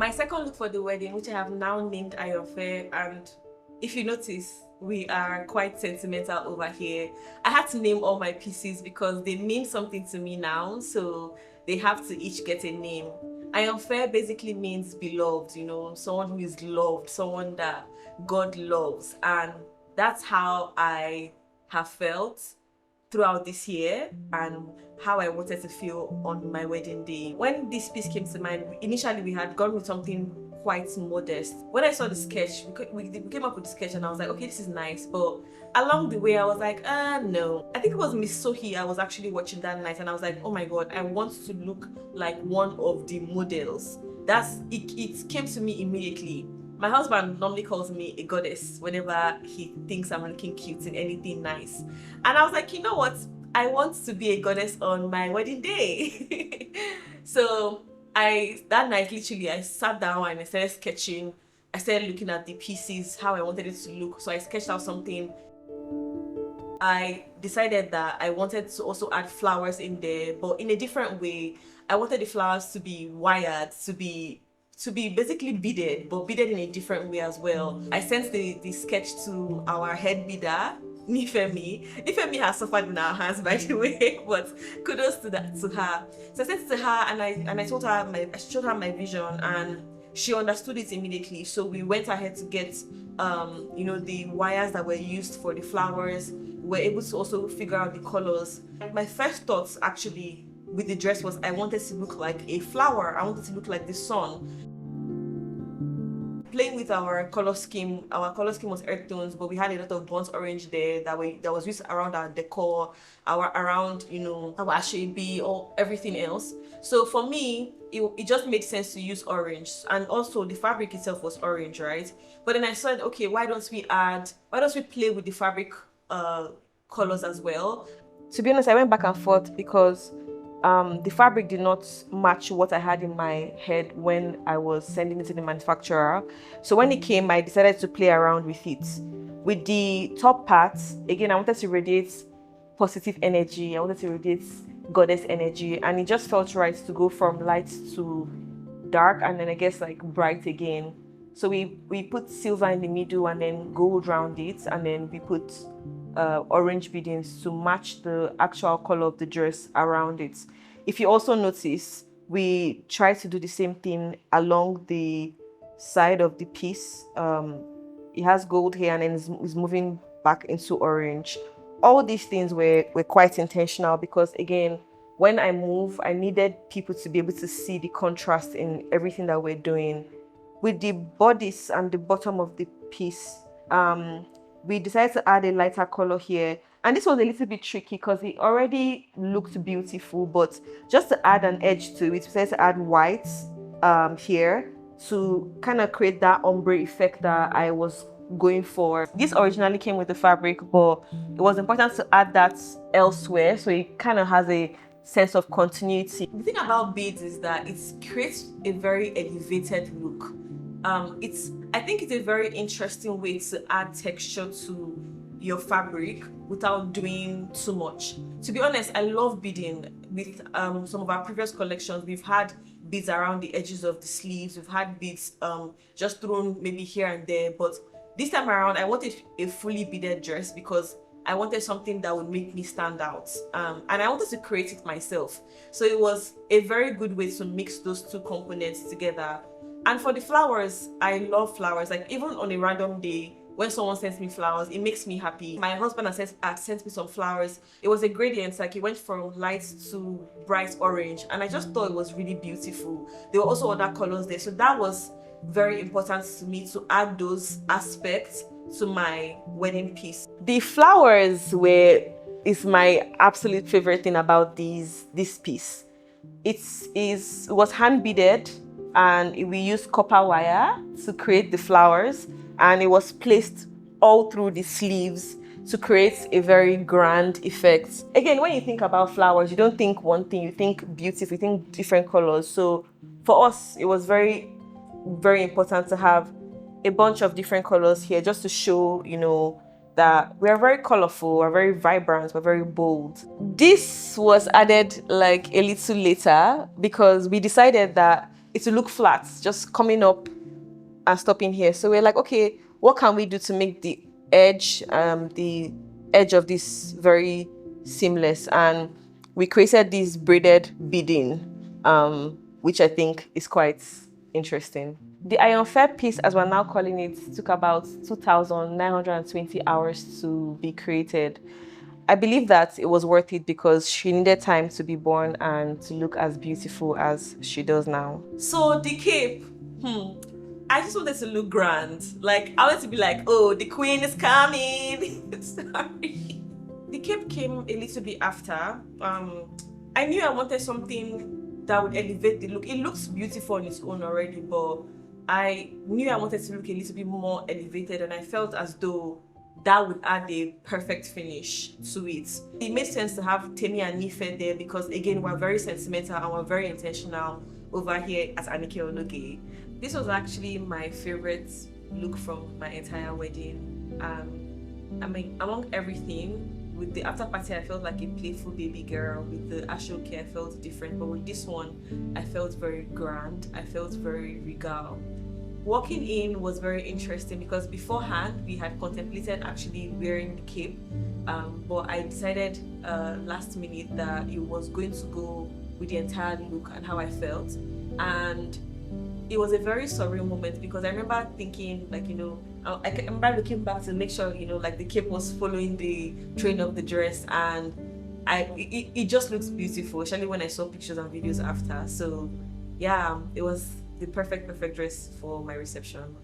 My second look for the wedding, which I have now named Ayanfe, and if you notice, we are quite sentimental over here. I had to name all my pieces because they mean something to me now, so they have to each get a name. Ayanfe basically means beloved, someone who is loved, someone that God loves, and that's how I have felt throughout this year and how I wanted to feel on my wedding day. When this piece came to mind, initially we had gone with something quite modest. When I saw the sketch, we came up with the sketch and I was like, okay, this is nice. But along the way, I was like, no. I think it was Miss Sohi I was actually watching that night and I was like, oh my God, I want to look like one of the models. It came to me immediately. My husband normally calls me a goddess whenever he thinks I'm looking cute in anything nice. And I was like, you know what? I want to be a goddess on my wedding day. So that night, literally, I sat down and I started sketching. I started looking at the pieces, how I wanted it to look. So I sketched out something. I decided that I wanted to also add flowers in there, but in a different way. I wanted the flowers to be wired, to be basically beaded, but beaded in a different way as well. I sent the sketch to our head beader, Nifemi. Nifemi has suffered in our hands, by the way, but kudos to her. So I sent it to her and I told her I showed her my vision and she understood it immediately. So we went ahead to get the wires that were used for the flowers. We were able to also figure out the colors. My first thoughts actually with the dress was I wanted to look like a flower. I wanted to look like the sun. Playing with our color scheme was earth tones, but we had a lot of burnt orange there that was used around our decor, our ashwabi or everything else. So for me, it just made sense to use orange, and also the fabric itself was orange, right? But then I said, okay, why don't we play with the fabric colors as well? To be honest, I went back and forth because the fabric did not match what I had in my head when I was sending it to the manufacturer. So when it came, I decided to play around with it. With the top part, again, I wanted to radiate positive energy. I wanted to radiate goddess energy, and it just felt right to go from light to dark and then I guess like bright again. So we put silver in the middle and then gold around it, and then we put orange beadings to match the actual color of the dress around it. If you also notice, we try to do the same thing along the side of the piece. It has gold here and then is moving back into orange. All these things were quite intentional because, again, when I move, I needed people to be able to see the contrast in everything that we're doing. With the bodice and the bottom of the piece, we decided to add a lighter color here. And this was a little bit tricky because it already looked beautiful, but just to add an edge to it, we decided to add white here to kind of create that ombre effect that I was going for. This originally came with the fabric, but it was important to add that elsewhere, so it kind of has a sense of continuity. The thing about beads is that it creates a very elevated look. I think it's a very interesting way to add texture to your fabric without doing too much. To be honest, I love beading. With some of our previous collections, we've had beads around the edges of the sleeves. We've had beads just thrown maybe here and there. But this time around, I wanted a fully beaded dress because I wanted something that would make me stand out. And I wanted to create it myself. So it was a very good way to mix those two components together. And for the flowers, I love flowers. Like even on a random day, when someone sends me flowers, it makes me happy. My husband has sent me some flowers. It was a gradient, like it went from light to bright orange. And I just thought it was really beautiful. There were also other colors there. So that was very important to me to add those aspects to my wedding piece. The flowers is my absolute favorite thing about this piece. It was hand beaded, and we used copper wire to create the flowers, and it was placed all through the sleeves to create a very grand effect. Again, when you think about flowers, you don't think one thing, you think beautiful, you think different colors. So for us, it was very, very important to have a bunch of different colors here just to show, that we are very colorful, we're very vibrant, we're very bold. This was added like a little later because we decided that it to look flat, just coming up and stopping here. So we're like, okay, what can we do to make the edge of this very seamless? And we created this braided beading, which I think is quite interesting. The Ayanfe piece, as we're now calling it, took about 2,920 hours to be created. I believe that it was worth it because she needed time to be born and to look as beautiful as she does now. So the cape, I just wanted to look grand. Like, I wanted to be like, oh, the queen is coming. Sorry. The cape came a little bit after. I knew I wanted something that would elevate the look. It looks beautiful on its own already, but I knew I wanted to look a little bit more elevated, and I felt as though that would add a perfect finish to it. It made sense to have Temi and Nife there because, again, we're very sentimental and we're very intentional over here at Anike Onoge. This was actually my favorite look from my entire wedding. I mean, among everything, with the after party, I felt like a playful baby girl. With the ashoke, I felt different, but with this one, I felt very grand. I felt very regal. Walking in was very interesting because beforehand we had contemplated actually wearing the cape, but I decided last minute that it was going to go with the entire look and how I felt. And it was a very surreal moment because I remember thinking, like, you know, I remember looking back to make sure, you know, like the cape was following the train of the dress, and it just looks beautiful, especially when I saw pictures and videos after. So yeah, it was the perfect dress for my reception.